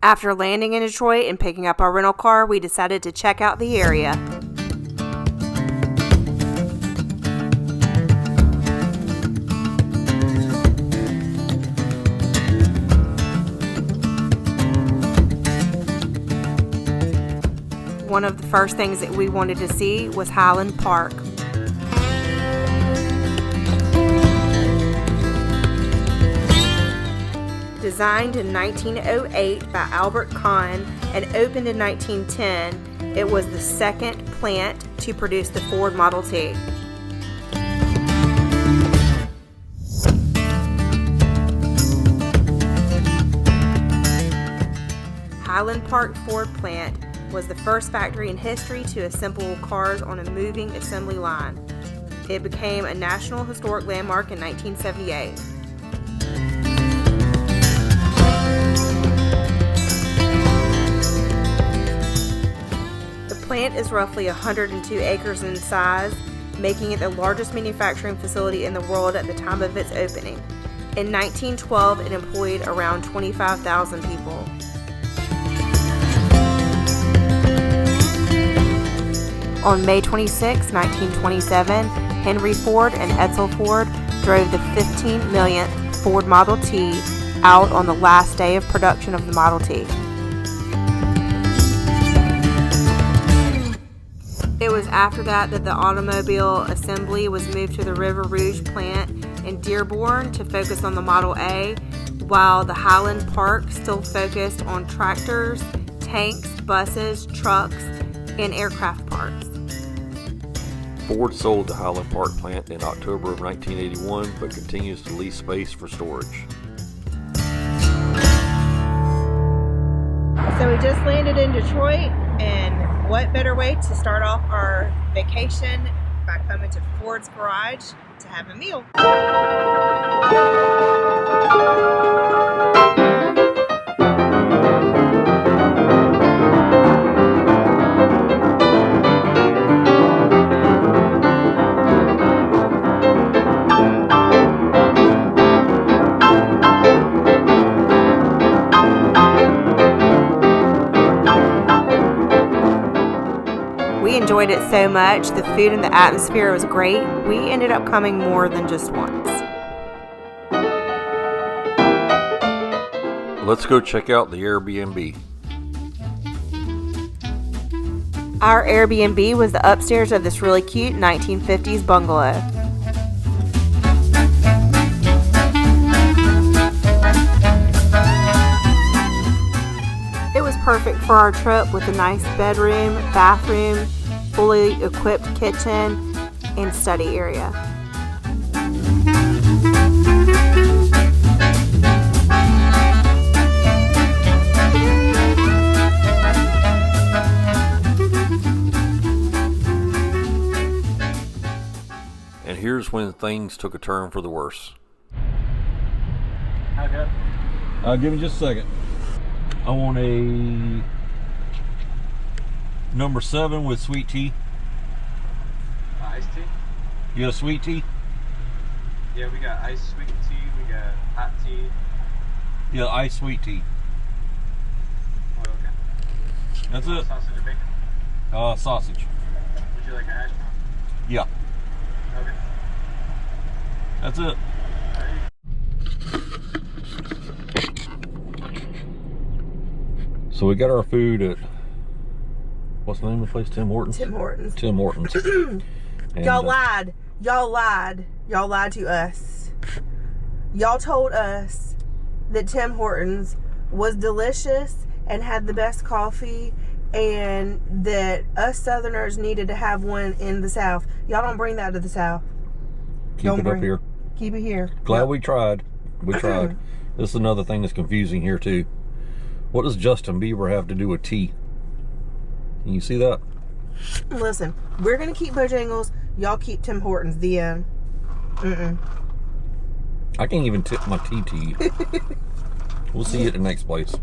After landing in Detroit and picking up our rental car, we decided to check out the area. One of the first things that we wanted to see was Highland Park. Designed in 1908 by Albert Kahn and opened in 1910, it was the second plant to produce the Ford Model T. Highland Park Ford Plant was the first factory in history to assemble cars on a moving assembly line. It became a National Historic Landmark in 1978. The plant is roughly 102 acres in size, making it the largest manufacturing facility in the world at the time of its opening. In 1912, it employed around 25,000 people. On May 26, 1927, Henry Ford and Edsel Ford drove the 15 millionth Ford Model T out on the last day of production of the Model T. It was after that the automobile assembly was moved to the River Rouge plant in Dearborn to focus on the Model A, while the Highland Park still focused on tractors, tanks, buses, trucks, and aircraft parts. Ford sold the Highland Park plant in October of 1981, but continues to lease space for storage. So we just landed in Detroit, and what better way to start off our vacation by coming to Ford's garage to have a meal. We enjoyed it so much. The food and the atmosphere was great. We ended up coming more than just once. Let's go check out the AIRBNB. Our Airbnb was the upstairs of this really cute 1950s bungalow. It was perfect for our trip with a nice bedroom, bathroom, fully equipped kitchen, and study area. And here's when things took a turn for the worse. Okay. Give me just a second. I want a number 7 with sweet tea. Iced tea? You got a sweet tea? Yeah, we got iced sweet tea, we got hot tea. Yeah, iced sweet tea. Oh, okay. That's it. Sausage or bacon? Sausage. Would you like a hash brown? Yeah. Okay. That's it. So we got our food at, what's the name of the place? Tim Hortons? Tim Hortons. Tim Hortons. Y'all lied. Y'all lied. Y'all lied to us. Y'all told us that Tim Hortons was delicious and had the best coffee, and that us Southerners needed to have one in the South. Y'all don't bring that to the South. Keep it up here. Keep it here. Glad we tried. We tried. This is another thing that's confusing here too. What does Justin Bieber have to do with tea? Can you see that? Listen, we're going to keep Bojangles. Y'all keep Tim Hortons. The end. I can't even tip my tea to you. We'll see you at the next place.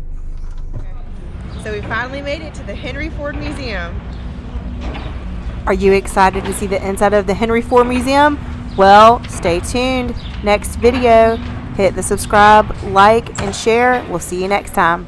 So we finally made it to the Henry Ford Museum. Are you excited to see the inside of the Henry Ford Museum? Well, stay tuned. Next video, hit the subscribe, like, and share. We'll see you next time.